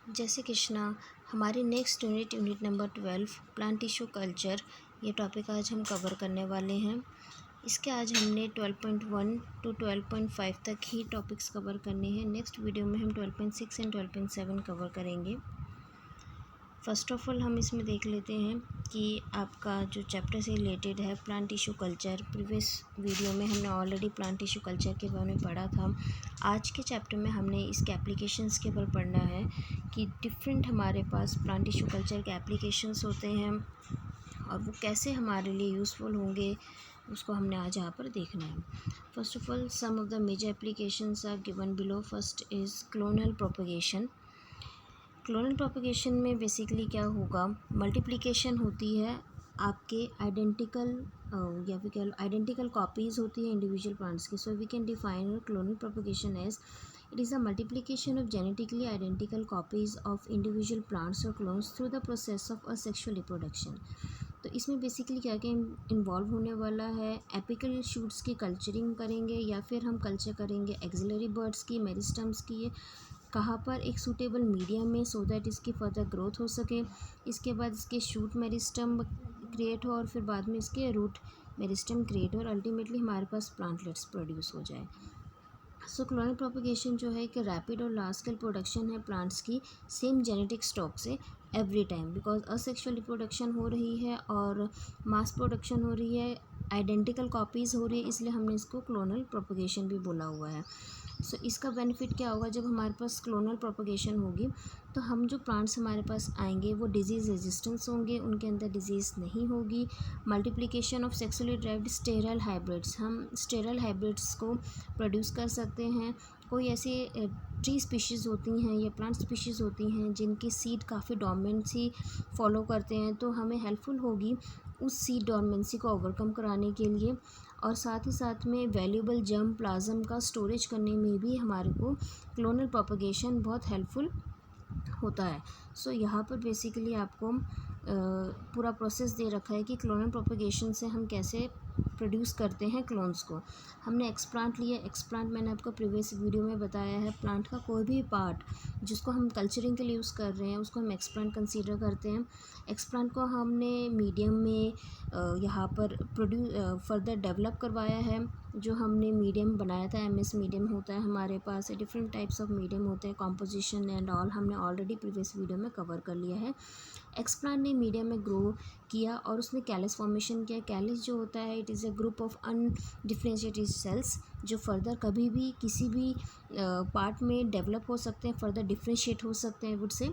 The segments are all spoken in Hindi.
जय श्री कृष्णा। हमारी next unit number 12 plant tissue culture, ये टॉपिक आज हम कवर करने वाले हैं। इसके आज हमने 12.1 टू 12.5 तक ही टॉपिक्स कवर करने हैं। नेक्स्ट वीडियो में हम 12.6 एंड 12.7 कवर करेंगे। फ़र्स्ट ऑफ ऑल हम इसमें देख लेते हैं कि आपका जो चैप्टर से रिलेटेड है plant tissue culture. Previous video में हमने ऑलरेडी प्लांट टिश्यू कल्चर के बारे में पढ़ा था। आज के चैप्टर में हमने इसके एप्लीकेशंस के ऊपर पढ़ना है कि डिफरेंट हमारे पास प्लांट टिश्यू कल्चर के एप्लीकेशंस होते हैं और वो कैसे हमारे लिए यूज़फुल होंगे, उसको हमने आज यहाँ पर देखना है। First of all some of the major applications are given below. First is clonal propagation. Clonal propagation में बेसिकली क्या होगा, मल्टीप्लिकेशन होती है आपके आइडेंटिकल या फिर कह लो आइडेंटिकल कॉपीज़ होती है इंडिविजुअल प्लांट्स की। So we can define clonal propagation as it is a multiplication of genetically identical copies of individual plants और clones through the process of asexual reproduction. तो इसमें बेसिकली क्या क्या इन्वॉल्व होने वाला है, एपिकल शूट्स की कल्चरिंग करेंगे या फिर हम कल्चर करेंगे एक्सिलरी बर्ड्स की, मेरिस्टम्स की, कहाँ पर एक सूटेबल मीडियम में, सो दैट इसकी फर्दर ग्रोथ हो सके। इसके बाद इसके शूट मेरिस्टम क्रिएट हो और फिर बाद में इसके रूट मेरिस्टम क्रिएट हो और अल्टीमेटली हमारे पास प्लांटलेट्स प्रोड्यूस हो जाए। सो क्लोनल प्रोपगेशन जो है कि रैपिड और लार्ज स्केल प्रोडक्शन है प्लांट्स की सेम जेनेटिक स्टॉक से every time, because asexual reproduction हो रही है और मास प्रोडक्शन हो रही है, आइडेंटिकल कॉपीज़ हो रही है, इसलिए हमने इसको क्लोनल प्रोपगेशन भी बोला हुआ है। सो इसका बेनिफिट क्या होगा, जब हमारे पास क्लोनल प्रोपगेशन होगी तो हम जो प्लांट्स हमारे पास आएंगे वो डिजीज़ रेजिस्टेंस होंगे, उनके अंदर डिजीज़ नहीं होगी। Multiplication of sexually derived sterile hybrids, हम स्टेरल हाइब्रिड्स को प्रोड्यूस कर सकते हैं। कोई ऐसी ट्री स्पीशीज़ होती हैं या प्लांट स्पीशीज़ होती हैं जिनकी सीड काफ़ी डोमिनेंसी फॉलो करते हैं, तो हमें हेल्पफुल होगी उस सीड डोमिनेंसी को ओवरकम कराने के लिए, और साथ ही साथ में वैल्यूएबल जर्म प्लाज्म का स्टोरेज करने में भी हमारे को क्लोनल प्रोपगेशन बहुत हेल्पफुल होता है। सो यहाँ पर बेसिकली आपको पूरा प्रोसेस दे रखा है कि क्लोनल प्रोपगेशन से हम कैसे प्रोड्यूस करते हैं क्लोन्स को। हमने एक्सप्लांट लिया, एक्सप्लांट मैंने आपको प्रीवियस वीडियो में बताया है, प्लांट का कोई भी पार्ट जिसको हम कल्चरिंग के लिए यूज़ कर रहे हैं उसको हम एक्सप्लांट कंसीडर करते हैं। एक्सप्लांट को हमने मीडियम में यहाँ पर फर्दर डेवलप करवाया है। जो हमने मीडियम बनाया था, एमएस मीडियम होता है हमारे पास, डिफरेंट टाइप्स ऑफ मीडियम होते हैं, कॉम्पोजिशन एंड ऑल हमने ऑलरेडी प्रीवियस वीडियो में कवर कर लिया है। एक्सप्लांट ने मीडियम में ग्रो किया और उसने कैलस फॉर्मेशन किया। कैलस जो होता है it is a group of undifferentiated cells जो फर्दर कभी भी किसी भी पार्ट में डेवलप हो सकते हैं, फर्दर डिफ्रेंशिएट हो सकते हैं would say.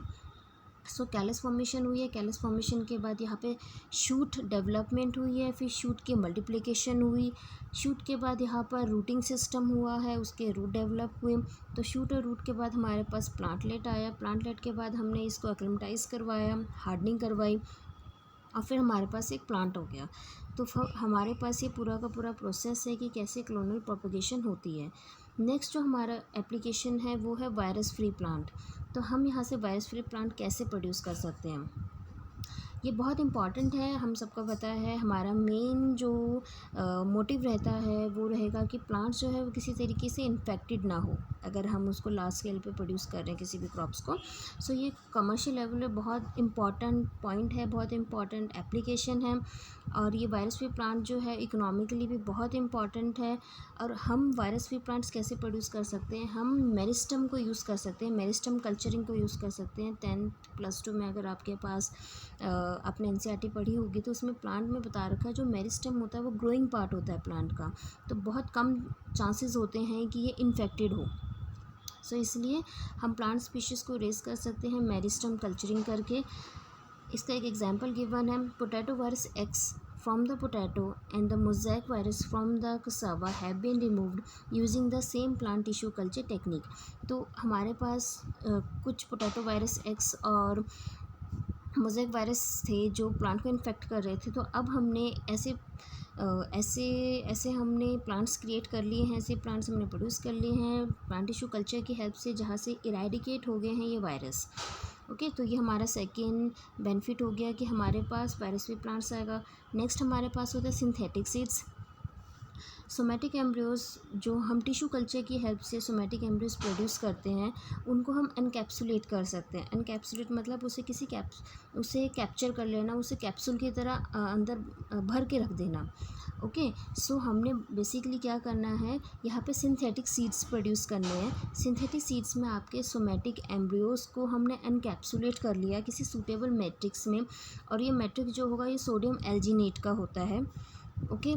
So callus formation हुई है, कैलस फॉर्मेशन के बाद यहाँ पे शूट डेवलपमेंट हुई है, फिर शूट की मल्टीप्लिकेशन हुई, शूट के बाद यहाँ पर रूटिंग सिस्टम हुआ है, उसके रूट डेवलप हुए। तो शूट और रूट के बाद हमारे पास प्लांटलेट आया, प्लांटलेट के बाद हमने इसको एक्लेमेटाइज करवाया, हार्डनिंग करवाई और फिर हमारे पास एक प्लांट हो गया। तो हमारे पास ये पूरा का पूरा प्रोसेस है कि कैसे क्लोनल प्रोपगेशन होती है। नेक्स्ट जो हमारा एप्लीकेशन है वो है वायरस फ्री प्लांट। तो हम यहाँ से वायरस फ्री प्लांट कैसे प्रोड्यूस कर सकते हैं, ये बहुत इम्पॉर्टेंट है। हम सबको पता है हमारा मेन जो मोटिव रहता है वो रहेगा कि प्लांट्स जो है वो किसी तरीके से इन्फेक्टेड ना हो, अगर हम उसको लार्ज स्केल पे प्रोड्यूस कर रहे हैं किसी भी क्रॉप्स को। सो ये कमर्शियल लेवल पे बहुत इंपॉर्टेंट पॉइंट है, बहुत इंपॉर्टेंट एप्लीकेशन है। और ये वायरस फ्री प्लांट जो है इकोनॉमिकली भी बहुत इंपॉर्टेंट है। और हम वायरस फ्री प्लांट्स कैसे प्रोड्यूस कर सकते हैं, हम मेरिस्टम को यूज़ कर सकते हैं, मेरिस्टम कल्चरिंग को यूज़ कर सकते हैं। 10+2 में अगर आपके पास आपने एनसीईआरटी पढ़ी होगी तो उसमें प्लांट में बता रखा है जो मेरिस्टम होता है वो ग्रोइंग पार्ट होता है प्लांट का, तो बहुत कम चांसेस होते हैं कि ये इन्फेक्टेड हो। सो इसलिए हम प्लांट स्पीशीज़ को रेज कर सकते हैं मेरिस्टम कल्चरिंग करके। इसका एक एग्जांपल गिवन है, potato virus x from the potato and the mosaic virus from the cassava have been removed using the same plant tissue culture technique। तो हमारे पास कुछ पोटैटो वायरस एक्स और मोज़ेक वायरस थे जो प्लांट को इन्फेक्ट कर रहे थे। तो अब हमने ऐसे हमने प्लांट्स क्रिएट कर लिए हैं, ऐसे प्लांट्स हमने प्रोड्यूस कर लिए हैं प्लांट टिश्यू कल्चर की हेल्प से, जहाँ से इरेडिकेट हो गए हैं ये वायरस। ओके, तो ये हमारा सेकेंड बेनिफिट हो गया कि हमारे पास वायरस फ्री प्लांट्स आएगा। नेक्स्ट हमारे पास होता है सिंथेटिक सीड्स। सोमेटिक एम्ब्रियोज जो हम टिश्यू कल्चर की हेल्प से सोमेटिक एम्ब्रियोज प्रोड्यूस करते हैं उनको हम एनकैप्सुलेट कर सकते हैं। एनकैप्सुलेट मतलब उसे कैप्चर कर लेना, उसे कैप्सूल की तरह अंदर भर के रख देना। ओके, सो हमने बेसिकली क्या करना है, यहाँ पे सिंथेटिक सीड्स प्रोड्यूस करने हैं। सिंथेटिक सीड्स में आपके सोमेटिक एम्ब्रियोज को हमने एनकैप्सुलेट कर लिया किसी सूटेबल मैट्रिक्स में, और ये मैट्रिक्स जो होगा ये सोडियम एल्जिनेट का होता है। ओके,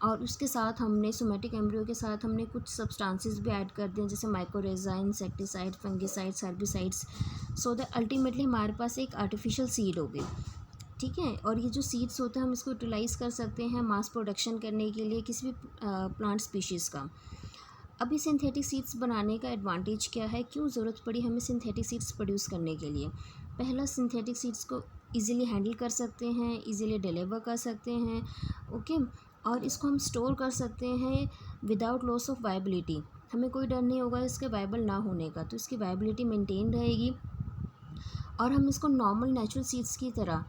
और उसके साथ हमने सोमेटिक एम्ब्रियो के साथ हमने कुछ सब्सटेंसेस भी ऐड कर दिए, जैसे mycorrhiza, insecticide, fungicides, herbicides, so that ultimately हमारे पास एक आर्टिफिशियल सीड होगी। ठीक है, और ये जो सीड्स होते हैं हम इसको यूटिलाइज़ कर सकते हैं मास प्रोडक्शन करने के लिए किसी भी प्लांट स्पीशीज़ का। अभी सिंथेटिक सीड्स बनाने का एडवांटेज क्या है, क्यों ज़रूरत पड़ी हमें सिंथेटिक सीड्स प्रोड्यूस करने के लिए? पहला, सिंथेटिक सीड्स को इजीली हैंडल कर सकते हैं, इजीली डिलीवर कर सकते हैं। ओके, और इसको हम स्टोर कर सकते हैं विदाउट लॉस ऑफ वायबिलिटी। हमें कोई डर नहीं होगा इसके वायबल ना होने का, तो इसकी वायबिलिटी मेंटेन रहेगी। और हम इसको नॉर्मल नेचुरल सीड्स की तरह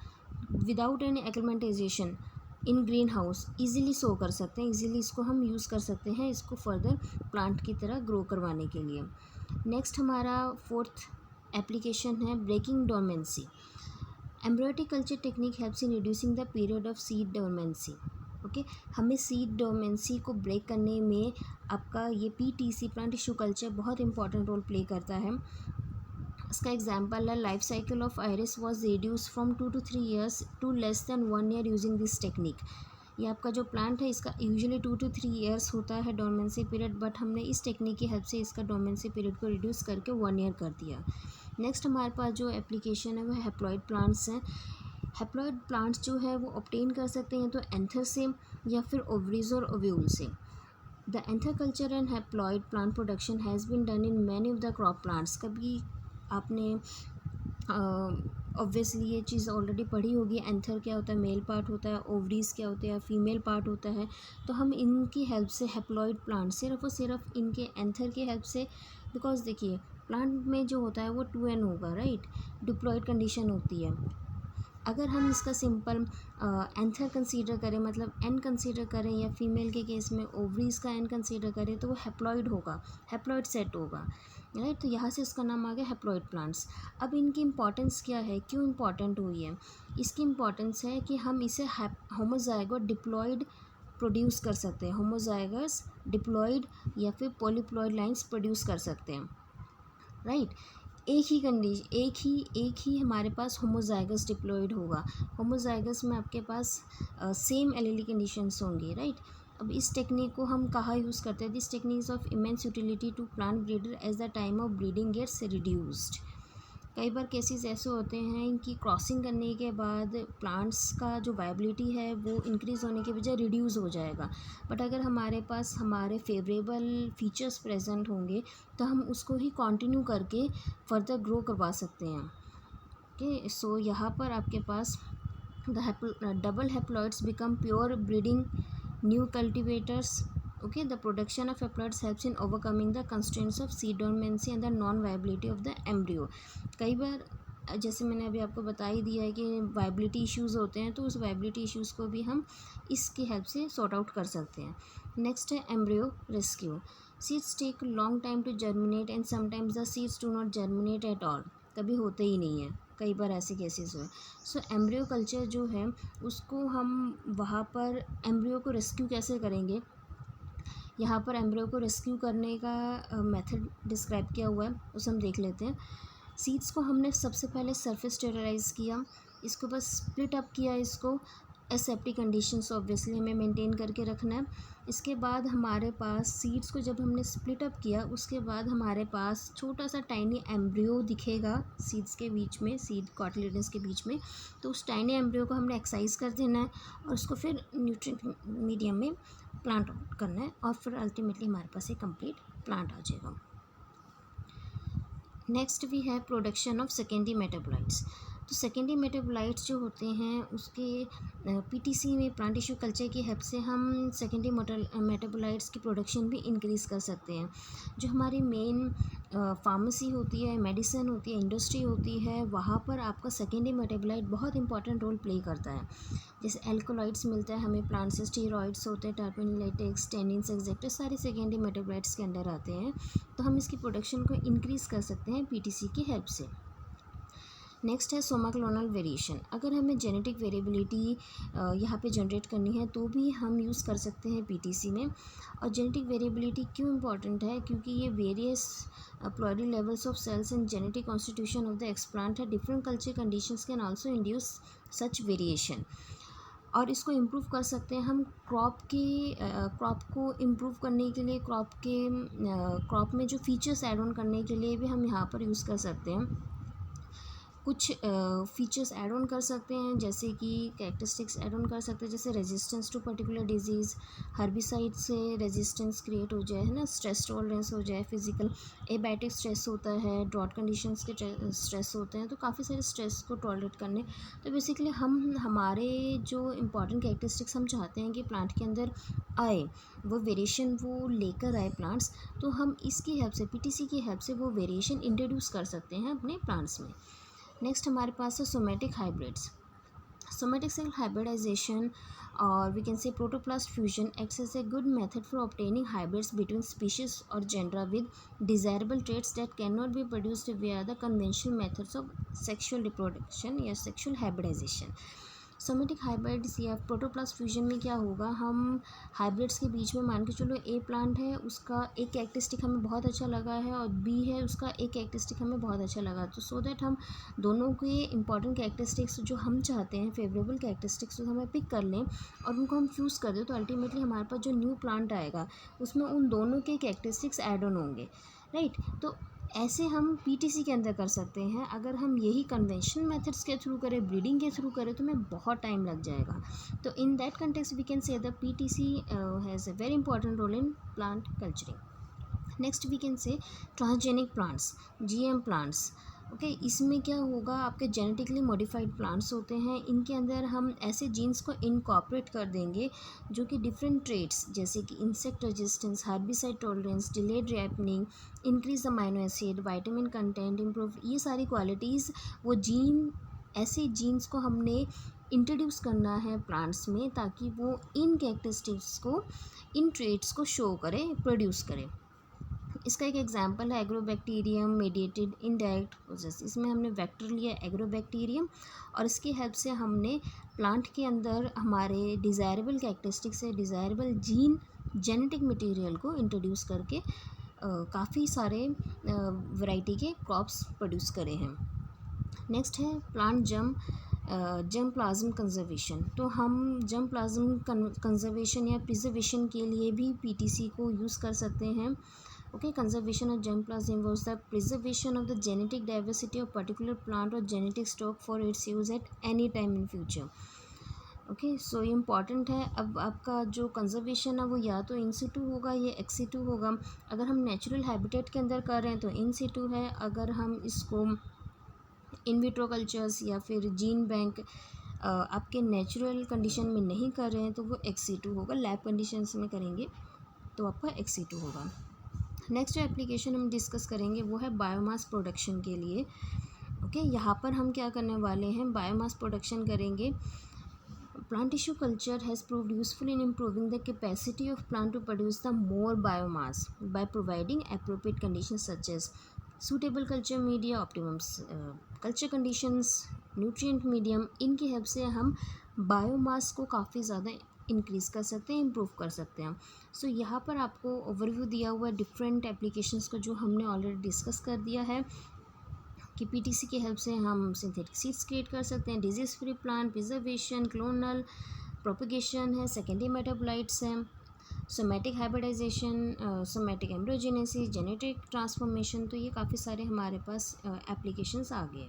without any acclimatization in greenhouse easily sow कर सकते हैं। ईज़िली इसको हम यूज़ कर सकते हैं इसको फर्दर प्लांट की तरह ग्रो करवाने के लिए। नेक्स्ट हमारा फोर्थ एप्लीकेशन है breaking dormancy. Embryonic culture technique helps in reducing the period of seed dormancy. Okay, हमें सीड डोरमेंसी को ब्रेक करने में आपका ये PTC, प्लांट टिश्यू कल्चर, बहुत इंपॉर्टेंट रोल प्ले करता है। इसका एग्जाम्पल है, life cycle of iris was reduce from 2 to 3 years to less than 1 year using this technique. ये आपका जो प्लांट है इसका यूजुअली 2 to 3 years होता है डोरमेंसी पीरियड, बट हमने इस टेक्निक की हेल्प से इसका डोरमेंसी पीरियड को रिड्यूस करके 1 year कर दिया। नेक्स्ट हमारे पास जो एप्लीकेशन है वो हैप्लॉइड प्लांट्स हैं। हैप्लॉइड प्लांट्स जो है वो ऑब्टेन कर सकते हैं तो एंथर से या फिर ओवरीज और ओव्यूल से। The anther culture and haploid plant production has been done in many of the crop plants. कभी आपने ऑब्वियसली ये चीज़ ऑलरेडी पढ़ी होगी, एंथर क्या होता है, मेल पार्ट होता है, ओवरीज क्या होता है, फीमेल पार्ट होता है। तो हम इनकी हेल्प से हैप्लॉइड प्लांट सिर्फ और सिर्फ इनके एंथर की हेल्प से, बिकॉज देखिए प्लांट में जो होता है वो 2n होगा, राइट, डिप्लॉयड कंडीशन होती है। अगर हम इसका सिंपल एंथर कंसीडर करें, मतलब एन कंसीडर करें, या फीमेल के केस में ओवरीज का एन कंसीडर करें, तो वो हैप्लॉइड होगा, हैप्लॉइड सेट होगा, राइट। तो यहाँ से इसका नाम आ गया हैप्लॉइड प्लांट्स। अब इनकी इंपॉर्टेंस क्या है, क्यों इंपॉर्टेंट हुई है? इसकी इंपॉर्टेंस है कि हम इसे होमोजाइगोट डिप्लॉयड प्रोड्यूस कर सकते हैं, होमोजाइगस डिप्लॉयड या फिर पॉलीप्लॉयड लाइंस प्रोड्यूस कर सकते हैं, राइट। एक ही हमारे पास होमोजाइगस डिप्लॉयड होगा। होमोजाइगस में आपके पास सेम एलीली कंडीशंस होंगी, राइट। अब इस टेक्निक को हम कहाँ यूज़ करते हैं? This technique is of immense utility to plant breeder as the time of breeding gets reduced. कई बार केसेस ऐसे होते हैं कि क्रॉसिंग करने के बाद प्लांट्स का जो वायबिलिटी है वो इंक्रीज़ होने के बजाय रिड्यूस हो जाएगा, बट अगर हमारे पास हमारे फेवरेबल फीचर्स प्रेजेंट होंगे तो हम उसको ही कंटिन्यू करके फर्दर ग्रो करवा सकते हैं। ओके, सो यहाँ पर आपके पास the double haploids become pure breeding new cultivators. Okay, the production of haploids helps in overcoming the constraints of seed dormancy and the non-viability of the embryo. कई बार जैसे मैंने अभी आपको बता ही दिया है कि वाइबिलिटी इश्यूज़ होते हैं, तो उस वाइबिलिटी इश्यूज़ को भी हम इसकी हेल्प से सॉर्ट आउट कर सकते हैं। नेक्स्ट है embryo rescue. Seeds take long time to germinate and sometimes the seeds do not germinate at all. कभी होते ही नहीं है, कई बार ऐसे केसेस हुए। सो एम्ब्रियो कल्चर जो है उसको हम वहाँ पर एम्ब्रियो को रेस्क्यू कैसे करेंगे, यहाँ पर एम्ब्रियो को रेस्क्यू करने का मेथड डिस्क्राइब किया हुआ है, उसे हम देख लेते हैं। सीड्स को हमने सबसे पहले सरफेस स्टेरलाइज़ किया, इसको बस स्प्लिट अप किया, इसको एसेप्टिक कंडीशंस ऑब्वियसली हमें मेंटेन करके रखना है। इसके बाद हमारे पास सीड्स को जब हमने स्प्लिट अप किया उसके बाद हमारे पास छोटा सा टाइनी एम्ब्रियो दिखेगा सीड्स के बीच में, सीड कॉटिलेडन्स के बीच में। तो उस टाइनी एम्ब्रियो को हमने एक्सरसाइज कर देना है और उसको फिर न्यूट्रिएंट मीडियम में प्लांट आउट करना है, और फिर अल्टीमेटली हमारे पास एक कंप्लीट प्लांट आ जाएगा। नेक्स्ट भी है प्रोडक्शन ऑफ सेकेंडरी मेटाबोलाइट्स। तो सेकेंडरी मेटाबोलाइट्स जो होते हैं उसके पीटीसी में प्लांट टिश्यू कल्चर की हेल्प से हम सेकेंडरी मेटाबोलाइट्स की प्रोडक्शन भी इंक्रीज़ कर सकते हैं। जो हमारी मेन फार्मेसी होती है, मेडिसिन होती है, इंडस्ट्री होती है, वहाँ पर आपका सेकेंडरी मेटाबोलाइट बहुत इंपॉर्टेंट रोल प्ले करता है। जैसे एल्कोलॉइड्स मिलता है हमें प्लांट से, स्टीरॉइड्स होते हैं, टर्पेन, लेटेक्स, टेनिन्स, एक्सेक्ट्रा, सारे सेकेंडरी मेटाबोलाइट्स के अंडर आते हैं। तो हम इसकी प्रोडक्शन को इंक्रीज़ कर सकते हैं पीटीसी की हेल्प से। नेक्स्ट है सोमा क्लोनल वेरिएशन। अगर हमें जेनेटिक वेरिएबिलिटी यहाँ पे जनरेट करनी है तो भी हम यूज़ कर सकते हैं पीटीसी में। और जेनेटिक वेरिएबिलिटी क्यों इम्पॉर्टेंट है? क्योंकि ये various ploidy levels of cells and genetic constitution of the explant है। Different culture conditions can also induce such variation. और इसको इम्प्रूव कर सकते हैं हम क्रॉप को इम्प्रूव करने के लिए, क्रॉप में जो फीचर्स ऐड ऑन करने के लिए भी हम यहाँ पर यूज़ कर सकते हैं। कुछ फीचर्स ऐड ऑन कर सकते हैं, जैसे कि कैरेक्टरिस्टिक्स ऐड ऑन कर सकते हैं, जैसे resistance to particular disease, herbicide से रेजिस्टेंस क्रिएट हो जाए, है ना, स्ट्रेस टॉलरेंस हो जाए, फिजिकल एबायोटिक स्ट्रेस होता है, ड्रॉट कंडीशंस के स्ट्रेस होते हैं, तो काफ़ी सारे स्ट्रेस को टॉलरेट करने। तो बेसिकली हम हमारे जो इंपॉर्टेंट कैरेक्टरिस्टिक्स हम चाहते हैं कि प्लांट के अंदर आए, वो वेरिएशन वो लेकर आए प्लांट्स, तो हम इसकी हेल्प से, पीटीसी की हेल्प से वो वेरिएशन इंट्रोड्यूस कर सकते हैं अपने प्लांट्स में। नेक्स्ट हमारे पास है somatic hybrids. Somatic cell hybridization और we can say protoplast fusion acts as a good method for obtaining hybrids between species और genera with desirable traits that can not be produced via the conventional methods of sexual reproduction या सेक्शुअल हाइब्रिडाइजेशन। सोमेटिक हाइब्रिड्स या प्रोटोप्लास्ट फ्यूजन में क्या होगा, हम हाइब्रिड्स के बीच में मान के चलो ए प्लांट है, उसका एक कैरेक्टरिस्टिक हमें बहुत अच्छा लगा है, और बी है, उसका एक कैरेक्टरिस्टिक हमें बहुत अच्छा लगा, तो सो दैट हम दोनों के इंपॉर्टेंट कैरेक्टरिस्टिक्स जो हम चाहते हैं, फेवरेबल कैरेक्टरिस्टिक्स तो हमें पिक कर लें और उनको हम फ्यूज़ कर दें, तो अल्टीमेटली हमारे पास जो न्यू प्लांट आएगा उसमें उन दोनों के कैरेक्टरिस्टिक्स ऐड ऑन होंगे, राइट। तो ऐसे हम पीटीसी के अंदर कर सकते हैं। अगर हम यही कन्वेंशनल मेथड्स के थ्रू करें, ब्रीडिंग के थ्रू करें, तो हमें बहुत टाइम लग जाएगा। तो in that context we can say the PTC has a very important role in plant culturing. Next we can say transgenic plants, GM plants. Okay, इसमें क्या होगा, आपके जेनेटिकली मॉडिफाइड प्लांट्स होते हैं, इनके अंदर हम ऐसे जीन्स को इनकॉर्पोरेट कर देंगे जो कि डिफरेंट ट्रेट्स जैसे कि insect resistance, herbicide tolerance, delayed ripening, increase amino acid, vitamin content improve, ये सारी क्वालिटीज़ वो जीन, ऐसे जीन्स को हमने इंट्रोड्यूस करना है प्लांट्स में, ताकि वो इन कैरेक्टरिस्टिक्स को, इन ट्रेट्स को शो करें, प्रोड्यूस करें। इसका एक एग्जांपल है एग्रोबैक्टीरियम मेडिएटेड इनडायरेक्ट प्रोसेस। इसमें हमने वेक्टर लिया एग्रोबैक्टीरियम, और इसकी हेल्प से हमने प्लांट के अंदर हमारे डिज़ायरेबल कैरेक्टरिस्टिक से डिज़ायरेबल जीन, जेनेटिक मटेरियल को इंट्रोड्यूस करके काफ़ी सारे वैरायटी के क्रॉप्स प्रोड्यूस करे हैं। नेक्स्ट है प्लांट जर्म प्लाज्म कंजर्वेशन। तो हम जर्म प्लाज्म कंजर्वेशन या प्रिजर्वेशन के लिए भी पीटीसी को यूज़ कर सकते हैं। Okay, conservation of germplasm involves the preservation of the genetic diversity of particular plant or genetic stock for its use at any time in future. Okay, so ये इम्पॉर्टेंट है। अब आपका जो कंजर्वेशन है वो या तो इन सिटू होगा या एक्स सिटू होगा। अगर हम नेचुरल हैबिटेट के अंदर कर रहे हैं तो इन सिटू है, अगर हम इसको इन विट्रो कल्चर्स या फिर जीन बैंक आपके नेचुरल कंडीशन में नहीं कर रहे हैं तो वो एक्स सिटू होगा। लैब कंडीशंस में करेंगे तो आपका एक्स सिटू होगा। नेक्स्ट जो एप्लीकेशन हम डिस्कस करेंगे वो है बायोमास प्रोडक्शन के लिए। ओके, यहाँ पर हम क्या करने वाले हैं, बायोमास प्रोडक्शन करेंगे। Plant tissue culture has proved useful in improving the capacity of plant to produce the more biomass by providing appropriate conditions such as suitable culture media, optimum culture conditions, nutrient medium. इनकी हेल्प से हम बायोमास को काफ़ी ज़्यादा इंक्रीज़ कर सकते हैं, इम्प्रूव कर सकते हैं। सो यहाँ पर आपको ओवरव्यू दिया हुआ है डिफरेंट एप्लीकेशंस को, जो हमने ऑलरेडी डिस्कस कर दिया है कि पीटीसी की हेल्प से हम सिंथेटिक सीड्स क्रिएट कर सकते हैं, disease free plant, preservation, clonal propagation है, सेकेंडरी मेटाबोलाइट्स हैं, somatic hybridization, somatic embryogenesis, genetic transformation. तो ये काफ़ी सारे हमारे पास एप्लीकेशंस आ गए।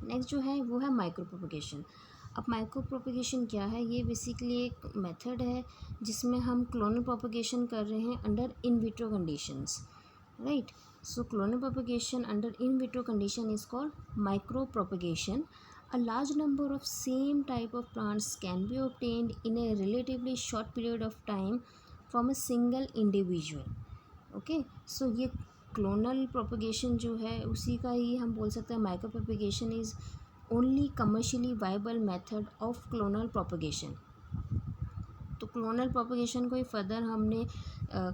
नेक्स्ट जो है वो है माइक्रो प्रोपगेशन। अब माइक्रो प्रोपगेशन क्या है, ये बेसिकली एक मेथड है जिसमें हम क्लोनल प्रोपगेशन कर रहे हैं under in vitro conditions. right? So clonal propagation under in vitro condition is called micropropagation. A large number of same type of plants can be obtained in a relatively short period of time from a single individual. Okay, so ये क्लोनल प्रोपगेशन जो है उसी का ही हम बोल सकते हैं micro propagation is only commercially viable method of clonal propagation. तो क्लोनल प्रोपगेशन को ही फर्दर हमने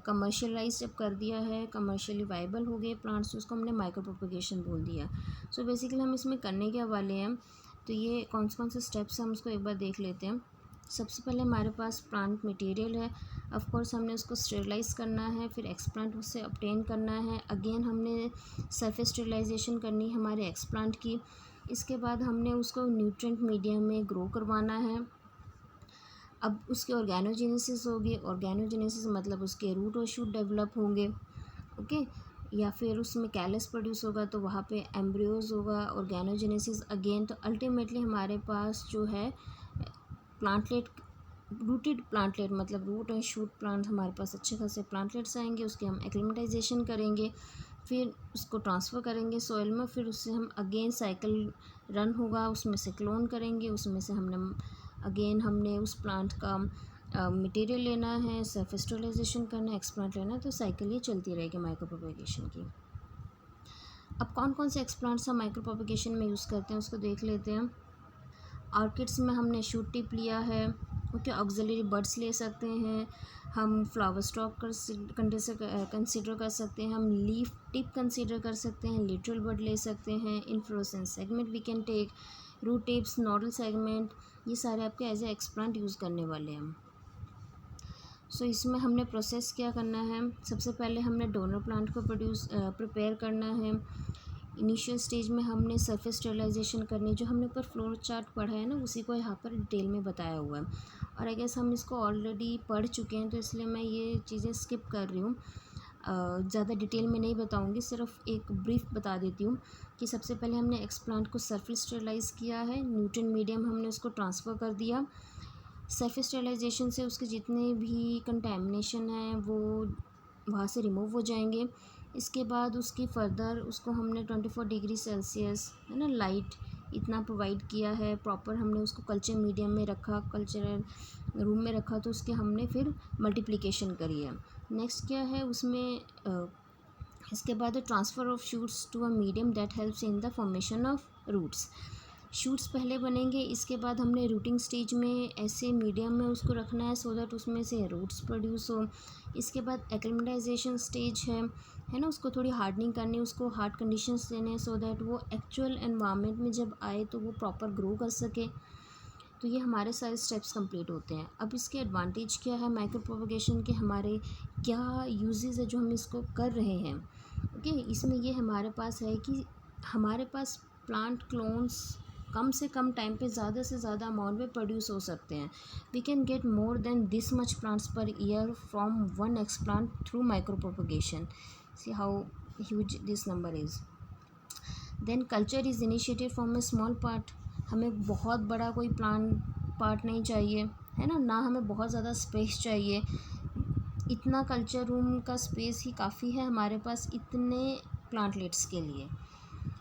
कमर्शियलाइज जब कर दिया है, कमर्शियली वाइबल हो गए प्लांट्स, उसको हमने माइक्रो प्रोपगेशन बोल दिया। सो बेसिकली हम इसमें करने क्या वाले हैं, तो ये कौन से स्टेप्स हैं हम उसको एक बार देख लेते हैं। सबसे पहले हमारे पास प्लांट मटेरियल है, ऑफ कोर्स हमने उसको स्टेरिलाइज करना है, फिर एक्सप्लांट उससे ऑब्टेन करना है, अगेन हमने सरफेस स्टेरिलाइजेशन करनी है हमारे एक्सप्लांट की। इसके बाद हमने उसको न्यूट्रिएंट मीडियम में ग्रो करवाना है। अब उसके ऑर्गेनोजेनेसिस होगी, ऑर्गेनोजेनेसिस मतलब उसके रूट और शूट डेवलप होंगे, ओके, या फिर उसमें कैलस प्रोड्यूस होगा तो वहाँ पे एम्ब्रियोज होगा, ऑर्गेनोजेनेसिस अगेन। तो अल्टीमेटली हमारे पास जो है प्लांटलेट, रूटेड प्लांटलेट मतलब रूट एंड शूट प्लांट, हमारे पास अच्छे खासे प्लांटलेट्स आएंगे। उसके हम एक्लिमेटाइजेशन करेंगे, फिर उसको ट्रांसफ़र करेंगे सॉइल में, फिर उससे हम अगेन साइकिल रन होगा, उसमें से क्लोन करेंगे, उसमें से हमने उस प्लांट का मटेरियल लेना है, सरफेस स्टेरिलाइजेशन करना है, एक्सप्लांट लेना है, तो साइकिल ये चलती रहेगी माइक्रो प्रोपगेशन की। अब कौन कौन से एक्सप्लांट्स हम माइक्रो प्रोपगेशन में यूज़ करते हैं उसको देख लेते हैं। ऑर्किड्स में हमने शूट टिप लिया है, ओके, ऑक्सिलरी बड्स ले सकते हैं, हम फ्लावर स्टॉक कंसिडर कर सकते हैं, हम लीफ टिप कंसिडर कर सकते हैं, लिटरल बड ले सकते हैं, inflorescence segment we can take, root tips, nodal segment, ये सारे आपके एज ए एक्सप्लांट यूज़ करने वाले हैं हम। सो इसमें हमने प्रोसेस क्या करना है, सबसे पहले हमने डोनर प्लांट को प्रिपेयर करना है। इनिशियल स्टेज में हमने सरफेस स्टेरिलाइजेशन करनी, जो हमने ऊपर फ्लोर चार्ट पढ़ा है ना उसी को यहाँ पर डिटेल में बताया हुआ है, और आई गेस हम इसको ऑलरेडी पढ़ चुके हैं तो इसलिए मैं ये चीज़ें स्किप कर रही हूँ, ज़्यादा डिटेल में नहीं बताऊँगी, सिर्फ एक ब्रीफ बता देती हूँ कि सबसे पहले हमने एक्सप्लांट को सरफेस स्टेरिलाइज किया है, न्यूट्रिएंट मीडियम हमने उसको ट्रांसफ़र कर दिया, सरफेस स्टेरिलाइजेशन से उसके जितने भी कंटेमिनेशन हैं वो वहाँ से रिमूव हो जाएंगे। इसके बाद उसकी फ़र्दर उसको हमने 24 डिग्री सेल्सियस है ना लाइट इतना प्रोवाइड किया है, प्रॉपर हमने उसको कल्चर मीडियम में रखा, कल्चरल रूम में रखा, तो उसके हमने फिर मल्टीप्लिकेशन करी है। नेक्स्ट क्या है उसमें इसके बाद transfer of shoots to a medium that helps in the formation of roots. Shoots पहले बनेंगे, इसके बाद हमने रूटिंग स्टेज में ऐसे मीडियम में उसको रखना है सो दैट उसमें से रूट्स प्रोड्यूस हो। इसके बाद एक्लिमेटाइजेशन स्टेज है ना, उसको थोड़ी हार्डनिंग करनी, उसको हार्ड कंडीशंस देने हैं सो दैट वो एक्चुअल एनवायरनमेंट में जब आए तो वो प्रॉपर ग्रो कर सके। तो ये हमारे सारे स्टेप्स कंप्लीट होते हैं। अब इसके एडवांटेज क्या है माइक्रो प्रोपगेशन के, हमारे क्या यूजेस है जो हम इसको कर रहे हैं, ओके। इसमें ये हमारे पास है कि हमारे पास प्लांट क्लोन्स कम से कम टाइम पे ज़्यादा से ज़्यादा अमाउंट में प्रोड्यूस हो सकते हैं। We can get more than this much plants per year from one explant through micro propagation. See how huge this number is. Then culture is initiated from a small part. हमें बहुत बड़ा कोई पार्ट नहीं चाहिए, है ना हमें बहुत ज़्यादा स्पेस चाहिए, इतना कल्चर रूम का स्पेस ही काफ़ी है हमारे पास इतने प्लांटलेट्स के लिए।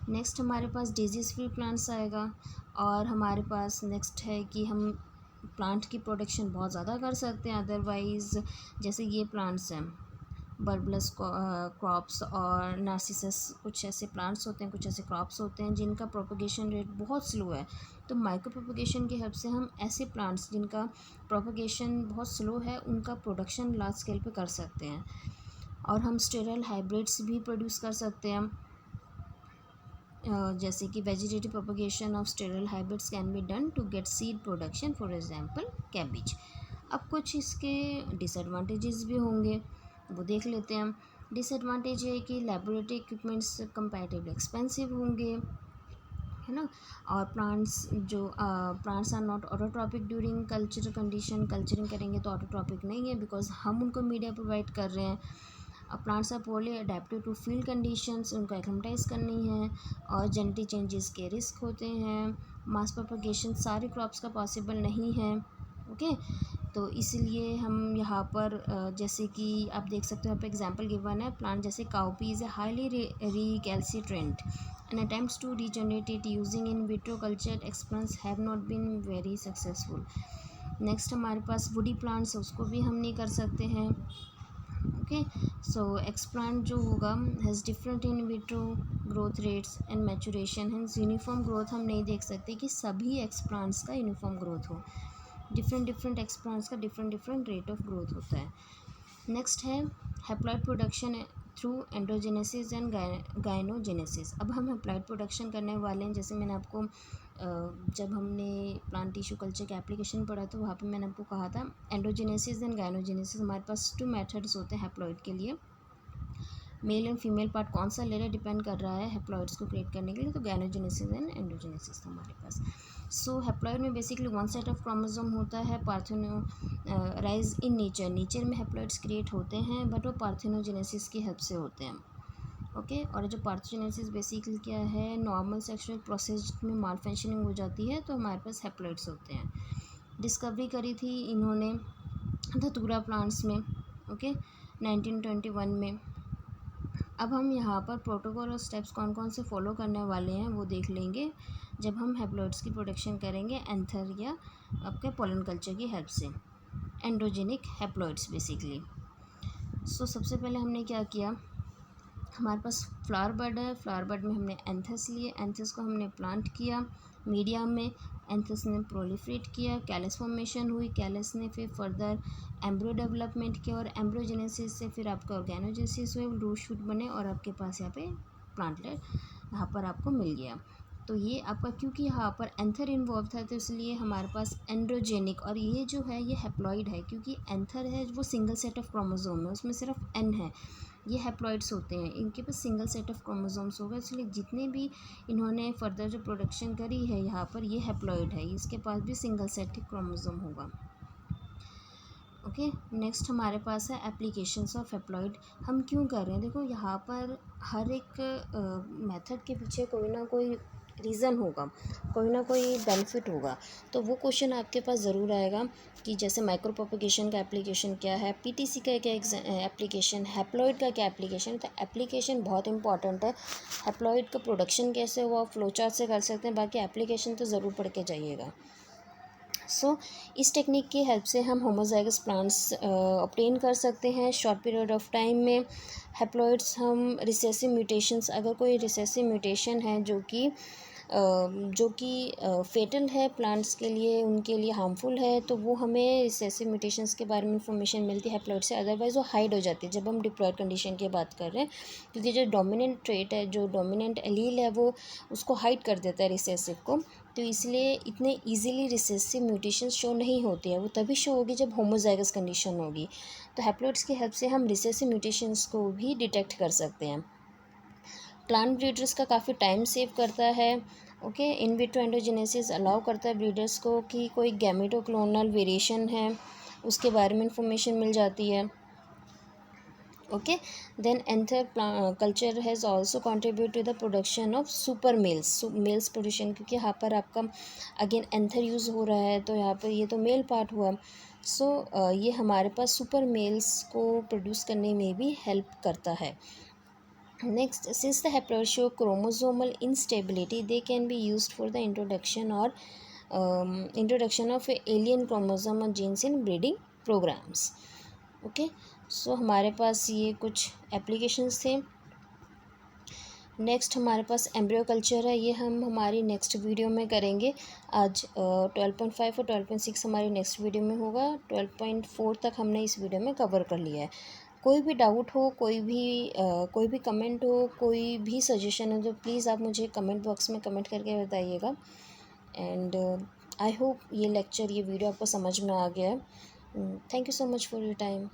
नेक्स्ट हमारे पास डिजीज़ फ्री प्लांट्स आएगा, और हमारे पास नेक्स्ट है कि हम प्लांट की प्रोडक्शन बहुत ज़्यादा कर सकते हैं। अदरवाइज़ जैसे ये प्लांट्स हैं बर्बलस क्रॉप्स और नार्सिसस, कुछ ऐसे प्लांट्स होते हैं, कुछ ऐसे क्रॉप्स होते हैं जिनका प्रोपगेशन रेट बहुत स्लो है। तो माइक्रो प्रोपगेशन की हेल्प से हम ऐसे प्लांट्स जिनका प्रोपगेशन बहुत स्लो है उनका प्रोडक्शन लार्ज स्केल पे कर सकते हैं, और हम स्टेरल हाइब्रिड्स भी प्रोड्यूस कर सकते हैं। जैसे कि vegetative propagation of sterile hybrids can be done to get seed production, for example cabbage. अब कुछ इसके डिसएडवांटेजेस भी होंगे, वो देख लेते हैं हम। डिसएडवांटेज है कि लैबोरेटरी इक्विपमेंट्स कंपैरेटिवली एक्सपेंसिव होंगे, है ना, और plants are not autotrophic during culture condition. Culturing करेंगे तो ऑटोट्रॉपिक नहीं है बिकॉज हम उनको मीडिया प्रोवाइड कर रहे हैं। Plants are poorly adapted to field conditions, उनको एक्लिमेटाइज करनी है, और जेनेटिक चेंजेस के रिस्क होते हैं। मास प्रोपगेशन सारे क्रॉप्स का पॉसिबल नहीं है, ओके। तो इसलिए हम यहाँ पर जैसे कि आप देख सकते हो यहाँ पे एग्जांपल गिवन है, प्लांट जैसे cowpea is a highly recalcitrant and attempts to regenerate it using in vitro culture experiments have not been very successful. Next हमारे पास वुडी प्लांट्स, उसको भी हम नहीं कर सकते हैं। ओके, सो एक्सप्लांट जो होगा has different in vitro growth rates and maturation, hence uniform growth हम नहीं देख सकते कि सभी एक्सप्लांट्स का यूनिफॉर्म ग्रोथ हो। डिफरेंट एक्सप्लांट्स का डिफरेंट रेट ऑफ ग्रोथ होता है। नेक्स्ट है haploid production through androgenesis and gynogenesis. अब हम हैप्लॉइड प्रोडक्शन करने वाले हैं। जैसे मैंने आपको जब हमने प्लांट टिश्यू कल्चर का एप्लीकेशन पढ़ा तो वहाँ पे मैंने आपको कहा था एंड्रोजेनेसिस एंड गायनोजेनेसिस हमारे पास 2 मेथड्स होते हैं हैप्लॉइड के लिए। मेल एंड फीमेल पार्ट कौन सा ले रहा है डिपेंड कर रहा है हैप्लॉइड्स को क्रिएट करने के लिए। तो गायनोजेनेसिस एंड एंड्रोजेनेसिस था हमारे पास। सो हैप्लॉइड में बेसिकली 1 सेट ऑफ क्रोमोसोम होता है। पार्थेनोराइज इन नेचर में हैप्लॉइड्स क्रिएट होते हैं बट वो पार्थेनोजेनेसिस की हेल्प से होते हैं। ओके, और जो पार्थेनोजेनेसिस बेसिकली क्या है, नॉर्मल सेक्सुअल प्रोसेस में मालफंक्शनिंग हो जाती है तो हमारे पास हैप्लॉइड्स होते हैं। डिस्कवरी करी थी इन्होंने धतूरा प्लांट्स में, ओके, 1921 में। अब हम यहाँ पर प्रोटोकॉल और स्टेप्स कौन कौन से फॉलो करने वाले हैं वो देख लेंगे जब हम हैप्लॉइड्स की प्रोडक्शन करेंगे एंथर या आपके पोलन कल्चर की हेल्प से। Androgenic haploids basically. सो सबसे पहले हमने क्या किया, हमारे पास फ्लावर बड है, फ्लावर बड में हमने एंथस लिए, एंथस को हमने प्लांट किया मीडियम में, एंथस ने प्रोलिफरेट किया, कैलस फॉर्मेशन हुई, कैलस ने फिर फर्दर एम्ब्रियो डेवलपमेंट किया और एम्ब्रियोजेनेसिस से फिर आपका ऑर्गेनोजेनेसिस हुए, रूट शूट बने और आपके पास यहाँ पे प्लांटलेट यहाँ पर आपको मिल गया। तो ये आपका क्योंकि यहाँ पर एंथर इन्वॉल्व था तो इसलिए हमारे पास एंड्रोजेनिक, और ये जो है ये हैप्लॉइड है क्योंकि एंथर है वो सिंगल सेट ऑफ क्रोमोसोम है, उसमें सिर्फ एन है। ये हैप्लॉइड्स होते हैं, इनके पास सिंगल सेट ऑफ क्रोमोसोम्स होगा, इसलिए जितने भी इन्होंने फर्दर जो प्रोडक्शन करी है यहाँ पर ये हैप्लॉइड है, इसके पास भी सिंगल सेट क्रोमोसोम होगा। ओके, नेक्स्ट हमारे पास है एप्लीकेशंस ऑफ हैप्लॉइड। हम क्यों कर रहे हैं, देखो यहाँ पर हर एक मेथड के पीछे कोई ना कोई रीज़न होगा, कोई ना कोई बेनिफिट होगा। तो वो क्वेश्चन आपके पास ज़रूर आएगा कि जैसे माइक्रो प्रोपेगेशन का एप्लीकेशन क्या है, पीटीसी का क्या एप्लीकेशन, हैप्लॉइड का क्या एप्लीकेशन है। तो एप्लीकेशन बहुत इंपॉर्टेंट है। हैप्लॉइड का प्रोडक्शन कैसे हुआ फ्लो चार्ट से कर सकते हैं, बाकी एप्लीकेशन तो ज़रूर पढ़ के जाइएगा। सो इस टेक्निक की हेल्प से हम होमोजाइगस प्लांट्स ऑब्टेन कर सकते हैं शॉर्ट पीरियड ऑफ टाइम में। हैप्लॉइड्स हम रिसेसिव म्यूटेशंस, अगर कोई रिसेसिव म्यूटेशन है जो कि फेटल है प्लांट्स के लिए, उनके लिए हार्मफुल है, तो वो हमें रिसेसिव म्यूटेशंस के बारे में इंफॉर्मेशन मिलती है हैप्लॉइड से, अदरवाइज़ वो हाइड हो जाती है जब हम डिप्लॉयड कंडीशन की बात कर रहे हैं, क्योंकि जो डोमिनेंट ट्रेट है, जो डोमिनेंट एलील है, वो उसको हाइड कर देता है रिसेसिव को। तो इसलिए इतने इजीली रिसेसिव म्यूटेशंस शो नहीं होती है, वो तभी शो होगी जब होमोजाइगस कंडीशन होगी। तो हैप्लॉइड्स की हेल्प से हम रिसेसिव म्यूटेशंस को भी डिटेक्ट कर सकते हैं। प्लांट ब्रीडर्स का काफ़ी टाइम सेव करता है। Okay, in vitro androgenesis allow करता है ब्रीडर्स को कि कोई गैमेटोक्लोनल वेरिएशन है उसके बारे में इंफॉर्मेशन मिल जाती है। Okay, then anther culture has also contribute to the production of super males production, क्योंकि यहाँ पर आपका अगेन एंथर यूज़ हो रहा है तो यहाँ पर ये तो मेल पार्ट हुआ। सो ये हमारे पास सुपर मेल्स को प्रोड्यूस करने में भी हेल्प करता है। Next, since the haploids show chromosomal instability, they can be used for the introduction of alien chromosome or genes in breeding programs. Okay, so हमारे पास ये कुछ एप्लीकेशंस थे। नेक्स्ट हमारे पास एम्ब्रियो कल्चर है, ये हम हमारी नेक्स्ट वीडियो में करेंगे। आज 12.5 और 12.6 हमारी नेक्स्ट वीडियो में होगा। 12.4 तक हमने इस वीडियो में कवर कर लिया है। कोई भी डाउट हो, कोई भी कमेंट हो, कोई भी सजेशन हो तो प्लीज़ आप मुझे कमेंट बॉक्स में कमेंट करके बताइएगा। एंड आई होप ये वीडियो आपको समझ में आ गया है। Thank you so much for your time.